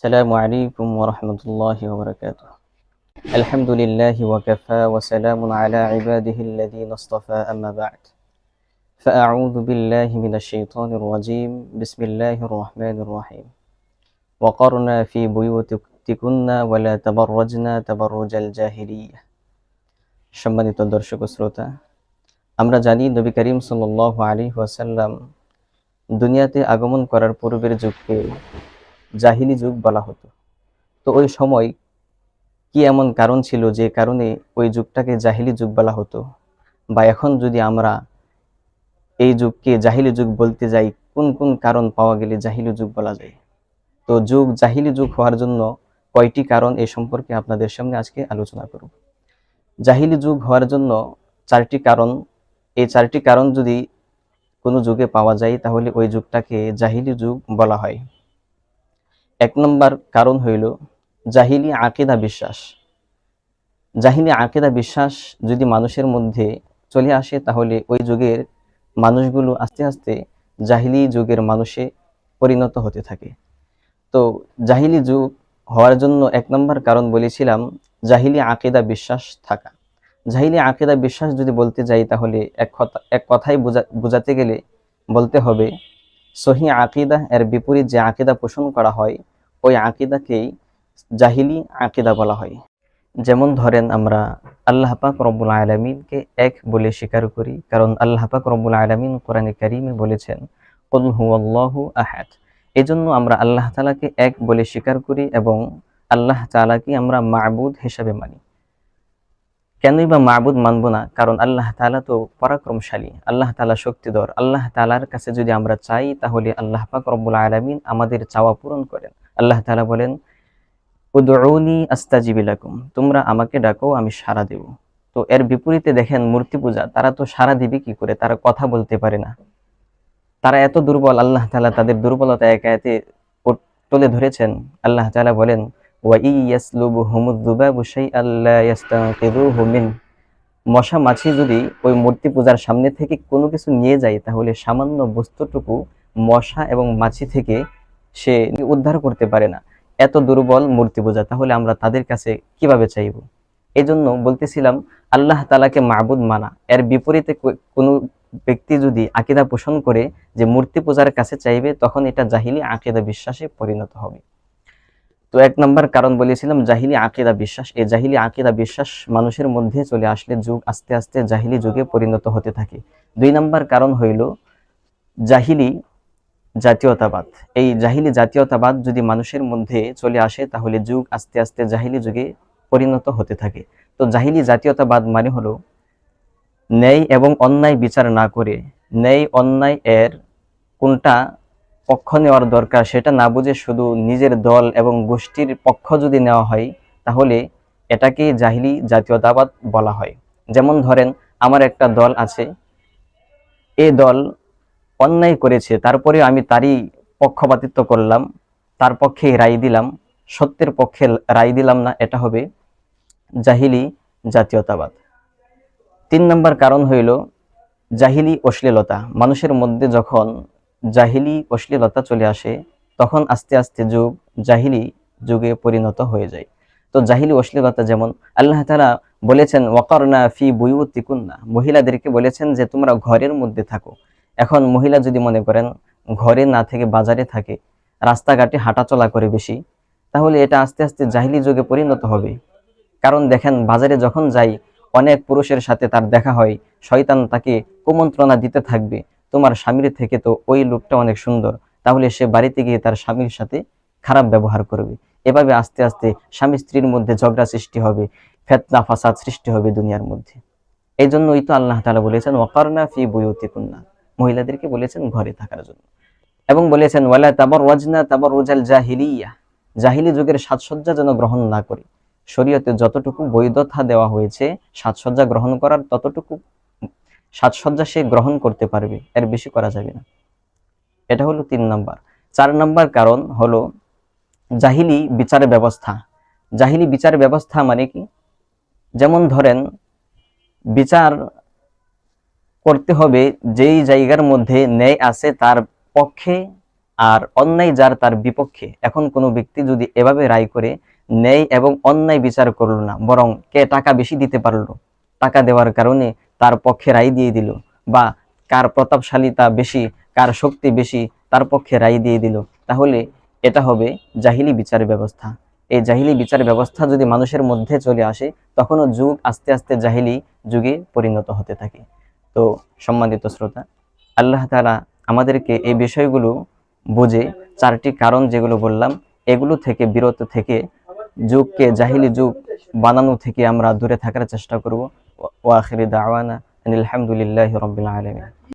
السلام عليكم ورحمة الله وبركاته. الحمد لله وكفى وسلام على عباده الذين اصطفى أما بعد فأعوذ بالله من الشيطان الرجيم بسم الله الرحمن الرحيم وقرنا في بيوتكن ولا تبرجنا تبرج الجاهلية. সম্মানিত দর্শক ও শ্রোতা, আমরা জানি নবী করিম সাল্লাল্লাহু আলাইহি ওয়াসাল্লাম দুনিয়াতে আগমন করার পূর্বের যুগকে জাহিলি যুগ বলা হতো। তো ওই সময় কি এমন কারণ ছিল যে কারণে ওই যুগটাকে জাহিলি যুগ বলা হতো, বা এখন যদি আমরা এই যুগকে জাহিলি যুগ বলতে যাই, কোন কোন কারণ পাওয়া গেলে জাহিলি যুগ বলা যায়? তো যুগ জাহিলি যুগ হওয়ার জন্য কয়টি কারণ, এই সম্পর্কে আপনাদের সামনে আজকে আলোচনা করব। জাহিলি যুগ হওয়ার জন্য চারটি কারণ। এই চারটি কারণ যদি কোনো যুগে পাওয়া যায় তাহলে ওই যুগটাকে জাহিলি যুগ বলা হয়। এক নম্বর কারণ হইল জাহিলি আকিদা বিশ্বাস। জাহিলি আকিদা বিশ্বাস যদি মানুষের মধ্যে চলে আসে তাহলে ওই যুগের মানুষগুলো আস্তে আস্তে জাহিলি যুগের মানুষে পরিণত হতে থাকে। তো জাহিলি যুগ হওয়ার জন্য এক নম্বর কারণ বলেছিলাম জাহিলি আকিদা বিশ্বাস থাকা। জাহিলি আকিদা বিশ্বাস যদি বলতে যাই তাহলে এক কথাই বোঝাতে গেলে বলতে হবে সহি আকিদা এর বিপরীত যে আকিদা পোষণ করা হয় ওই আকিদাকেই জাহিলি আকিদা বলা হয়। যেমন ধরেন, আমরা আল্লাহ পাক রব্বুল আলামিনকে এক বলে স্বীকার করি, কারণ আল্লাহ পাক রব্বুল আলামিন কোরআনে কারীমে বলেছেন কুল হুয়াল্লাহু আহাদ। এজন্য আমরা আল্লাহ তাআলাকে এক বলে স্বীকার করি এবং আল্লাহ তাআলাকে আমরা মাবুদ হিসেবে মানি। কেনই বা মাবুদ মানব না? কারণ আল্লাহ তাআলা তো পরাক্রমশালী, আল্লাহ তাআলা শক্তিধর। আল্লাহ তাআলার কাছে যদি আমরা চাই তাহলে আল্লাহ পাক রব্বুল আলামিন আমাদের চাওয়া পূরণ করেন। আল্লাহ তাআলা বলেন উদউনি আস্তাজিব লাকুম, তোমরা আমাকে ডাকো আমি সাড়া দেব। তো এর বিপরীতে দেখেন মূর্তি পূজা, তারা তো সাড়া দিবে কি করে? তারা কথা বলতে পারে না, তারা এত দুর্বল। আল্লাহ তাআলা তাদের দুর্বলতা এক আয়াতে তুলে ধরেছেন। আল্লাহ তাআলা বলেন ওয়া ইয়াসলুবুহুমুদ যুবাবু শাইআন লা ইস্তানকিযুহু মিন, মশা মাছি যদি ওই মূর্তি পূজার সামনে থেকে কোনো কিছু নিয়ে যায় তাহলে সামান্য বস্তুটুকু মশা এবং মাছি থেকে সে উদ্ধার করতে পারে না। এত দুর্বল মূর্তি পূজা, তাহলে আমরা তাদের কাছে কিভাবে চাইব? এই জন্য বলতেছিলাম আল্লাহ তাআলাকে মাবুদ মানা, এর বিপরীতে কোনো ব্যক্তি যদি আকিদা পোষণ করে যে মূর্তি পূজার কাছে চাইবে, তখন এটা জাহিলি আকিদা বিশ্বাসে পরিণত হবে। তো এক নম্বর কারণ বলেছিলাম জাহিলি আকিদা বিশ্বাস। এই জাহিলি আকিদা বিশ্বাস মানুষের মধ্যে চলে আসলে যুগ আস্তে আস্তে জাহিলি যুগে পরিণত হতে থাকে। দুই নম্বর কারণ হইল জাহিলি জাতীয়তাবাদ। এই জাহিলি জাতীয়তাবাদ যদি মানুষের মধ্যে চলে আসে তাহলে যুগ আস্তে আস্তে জাহিলি যুগে পরিণত হতে থাকে। তো জাহিলি জাতীয়তাবাদ মানে হলো ন্যায় এবং অন্যায় বিচার না করে, ন্যায় অন্যায় এর কোনটা পক্ষ নেওয়ার দরকার সেটা না বুঝে শুধু নিজের দল এবং গোষ্ঠীর পক্ষ যদি নেওয়া হয় তাহলে এটাকে জাহিলি জাতীয়তাবাদ বলা হয়। যেমন ধরেন, আমার একটা দল আছে, এই দল অন্যায় করেছে, তারপরে আমি তারই পক্ষপাতিত্ব করলাম, তার পক্ষে রায় দিলাম, সত্যের পক্ষে রায় দিলাম না, এটা হবে জাহিলি জাতীয়তাবাদ। তিন নম্বর কারণ হইল জাহিলি অশ্লীলতা। মানুষের মধ্যে যখন জাহিলি অশ্লীলতা চলে আসে তখন আস্তে আস্তে যুগ জাহিলি যুগে পরিণত হয়ে যায়। তো জাহিলি অশ্লীলতা যেমন আল্লাহ তাআলা বলেছেন ওয়াকারনা ফি বুয়ুতিকুন্না, মহিলাদেরকে বলেছেন যে তোমরা ঘরের মধ্যে থাকো। এখন মহিলা যদি মনে করেন ঘরে না থেকে বাজারে থাকে, রাস্তাঘাটে হাঁটাচলা করে বেশি, তাহলে এটা আস্তে আস্তে জাহিলি যুগে পরিণত হবে। কারণ দেখেন বাজারে যখন যাই অনেক পুরুষের সাথে তার দেখা হয়, শয়তান তাকে কুমন্ত্রণা দিতে থাকবে তোমার স্বামীর থেকে তো ওই লোকটা অনেক সুন্দর, তাহলে সে বাড়িতে গিয়ে তার স্বামীর সাথে খারাপ ব্যবহার করবে। এভাবে আস্তে আস্তে স্বামী স্ত্রীর মধ্যে ঝগড়া সৃষ্টি হবে, ফিতনা ফাসাদ সৃষ্টি হবে দুনিয়ার মধ্যে। এই জন্যই তো আল্লাহ তাআলা বলেছেন ওয়াকারনা ফি বুয়ুতিকুন্না, মহিলাদেরকে বলেছেন ঘরে থাকার জন্য, এবং বলেছেন ওয়ালা তাবাররাজনা তাবাররুজাল জাহিলিয়া, জাহিলি যুগের সাজসজ্জা যেন গ্রহণ না করি। শরীয়তে যতটুকু বৈধতা দেওয়া হয়েছে সাজসজ্জা গ্রহণ করার, ততটুকু সাজসজ্জা সে গ্রহণ করতে পারবে, এর বেশি করা যাবে না। এটা হলো 3 নাম্বার। 4 নাম্বার কারণ হলো জাহিলি বিচার ব্যবস্থা। জাহিলি বিচার ব্যবস্থা মানে কি? যেমন ধরেন, বিচার করতে হবে যেই জায়গার মধ্যে ন্যায় আছে তার পক্ষে আর অন্যায় যার তার বিপক্ষে। এখন কোনো ব্যক্তি যদি এভাবে রায় করে, ন্যায় এবং অন্যায় বিচার করলো না, বরং কে টাকা বেশি দিতে পারলো, টাকা দেওয়ার কারণে তার পক্ষে রায় দিয়ে দিল, বা কার প্রতাপশালিতা বেশি, কার শক্তি বেশি, তার পক্ষে রায় দিয়ে দিল, তাহলে এটা হবে জাহিলি বিচার ব্যবস্থা। এই জাহিলি বিচার ব্যবস্থা যদি মানুষের মধ্যে চলে আসে, তখনও যুগ আস্তে আস্তে জাহিলি যুগে পরিণত হতে থাকে। তো সম্মানিত শ্রোতা, আল্লাহ তাআলা আমাদেরকে এই বিষয়গুলো বুঝে, চারটি কারণ যেগুলো বললাম, এগুলো থেকে বিরত থেকে যুগকে জাহিলি যুগ বানানো থেকে আমরা দূরে থাকার চেষ্টা করব। ওয়া আখিরি দাওয়ানা আনিল হামদুলিল্লাহি রাব্বিল আলামিন।